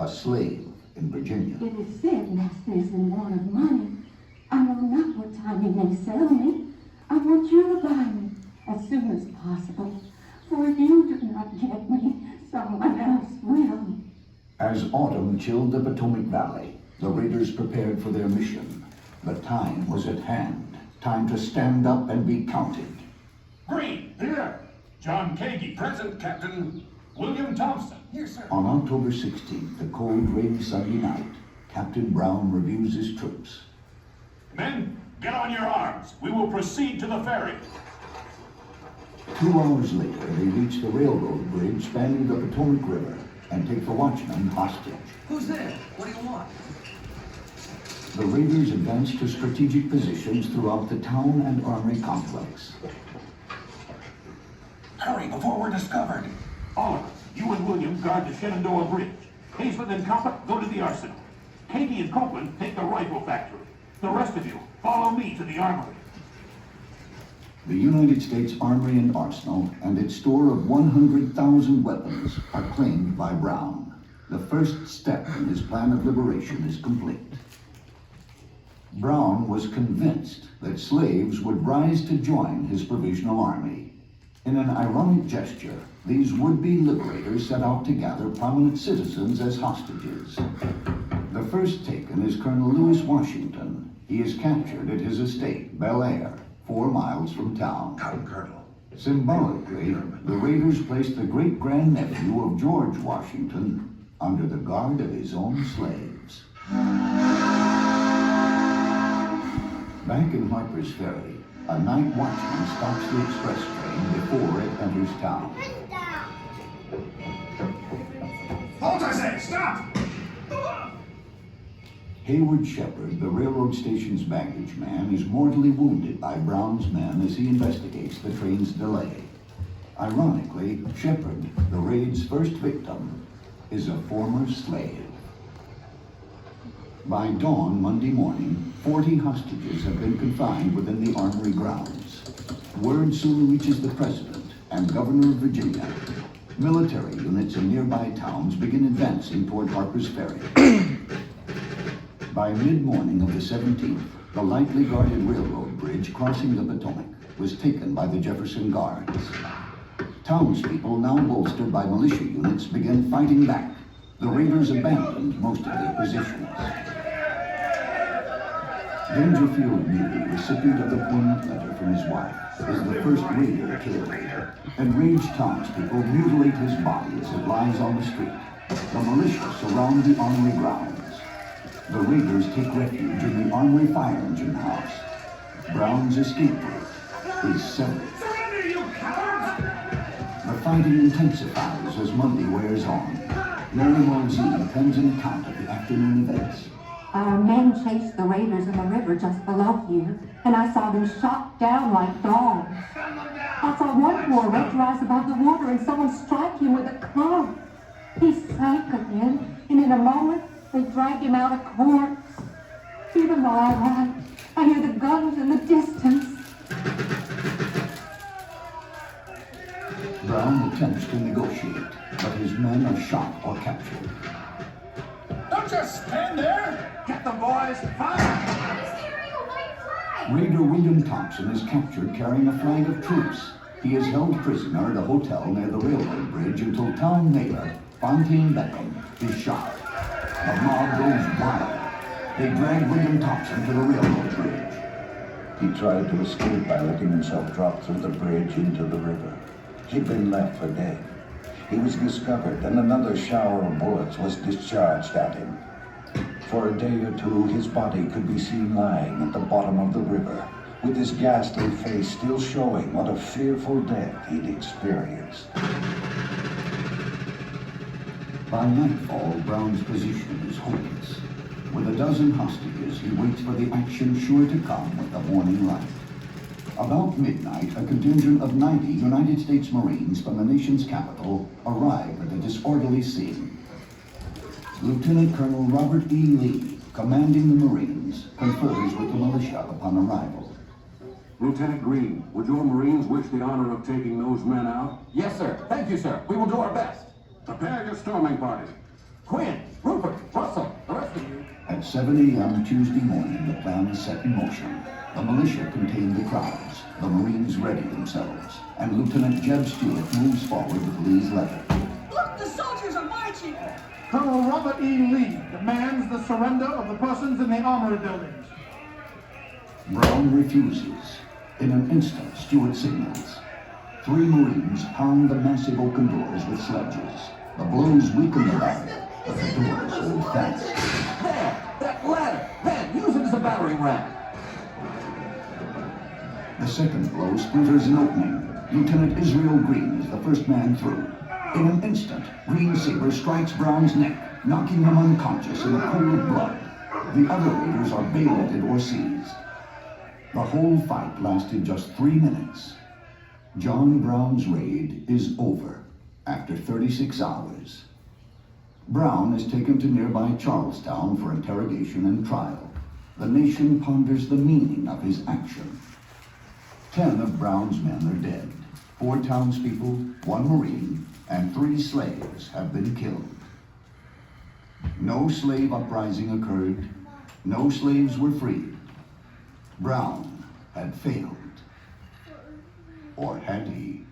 a slave in Virginia. It is said master is in want of money. I know not what time he may sell me. I want you to buy me as soon as possible. For if you do not get me, someone else will. As autumn chilled the Potomac Valley, the raiders prepared for their mission. The time was at hand. Time to stand up and be counted. Green, here. John Kagi, present, Captain. William Thompson, here, sir. On October 16th, a cold, rainy Sunday night, Captain Brown reviews his troops. Men, get on your arms. We will proceed to the ferry. 2 hours later, they reach the railroad bridge spanning the Potomac River and take the watchman hostage. Who's there? What do you want? The raiders advance to strategic positions throughout the town and armory complex. Hurry before we're discovered. Oliver, you and William guard the Shenandoah Bridge. Hazelton and Coppock go to the arsenal. Katie and Copeland take the rifle factory. The rest of you, follow me to the armory. The United States Armory and Arsenal and its store of 100,000 weapons are claimed by Brown. The first step in his plan of liberation is complete. Brown was convinced that slaves would rise to join his provisional army. In an ironic gesture, these would-be liberators set out to gather prominent citizens as hostages. The first taken is Colonel Lewis Washington. He is captured at his estate, Bel Air, 4 miles from town. Come, Colonel. Symbolically, the raiders placed the great-grandnephew of George Washington under the guard of his own slaves. Back in Harper's Ferry, a night watchman stops the express train before it enters town. Halt, I say! Stop! Hayward Shepard, the railroad station's baggage man, is mortally wounded by Brown's men as he investigates the train's delay. Ironically, Shepard, the raid's first victim, is a former slave. By dawn Monday morning, 40 hostages have been confined within the armory grounds. Word soon reaches the president and governor of Virginia. Military units in nearby towns begin advancing toward Harper's Ferry. By mid-morning of the 17th, the lightly guarded railroad bridge crossing the Potomac was taken by the Jefferson Guards. Townspeople, now bolstered by militia units, began fighting back. The raiders abandoned most of their positions. Dangerfield Neely, recipient of the poignant letter from his wife, is the first raider killed. Enraged townspeople mutilate his body as it lies on the street. The militia surround the armory grounds. The raiders take refuge in the armory fire engine house. Brown's escape route is severed. Surrender, you cowards! The fighting intensifies as Monday wears on. Mary Mulzine pens an account of the afternoon events. Our men chased the raiders in the river just below here, and I saw them shot down like dogs. I saw one poor wretch rise above the water and someone strike him with a club. He sank again, and in a moment they dragged him out a corpse. Even though I run, I hear the guns in the distance. Brown attempts to negotiate, but his men are shot or captured. Don't just stand there! Get them, boys! Fire! He's carrying a white flag! Raider William Thompson is captured carrying a flag of truce. He is held prisoner at a hotel near the railroad bridge until town mayor, Fontaine Beckham, is shot. The mob goes wild. They drag William Thompson to the railroad bridge. He tried to escape by letting himself drop through the bridge into the river. He'd been left for dead. He was discovered, and another shower of bullets was discharged at him. For a day or two, his body could be seen lying at the bottom of the river, with his ghastly face still showing what a fearful death he'd experienced. By nightfall, Brown's position is hopeless. With a dozen hostages, he waits for the action sure to come with the morning light. About midnight, a contingent of 90 United States Marines from the nation's capital arrive at the disorderly scene. Lieutenant Colonel Robert E. Lee, commanding the Marines, confers with the militia upon arrival. Lieutenant Green, would your Marines wish the honor of taking those men out? Yes, sir. Thank you, sir. We will do our best. Prepare your storming party. Quinn, route 7 a.m. Tuesday morning, the plan is set in motion. The militia contain the crowds. The Marines ready themselves. And Lieutenant Jeb Stewart moves forward with Lee's letter. Look, the soldiers are marching! Colonel Robert E. Lee demands the surrender of the persons in the armory buildings. Brown refuses. In an instant, Stewart signals. 3 Marines pound the massive oaken doors with sledges. The blows weaken the barrier, but the doors hold fast. There! That ladder! Ben, use it as a battering ram! The second blow splinters an opening. Lieutenant Israel Green is the first man through. In an instant, Green's saber strikes Brown's neck, knocking him unconscious in a pool of blood. The other raiders are bayoneted or seized. The whole fight lasted just 3 minutes. John Brown's raid is over after 36 hours. Brown is taken to nearby Charlestown for interrogation and trial. The nation ponders the meaning of his action. 10 of Brown's men are dead. 4 townspeople, 1 Marine, and 3 slaves have been killed. No slave uprising occurred. No slaves were freed. Brown had failed. Or had he?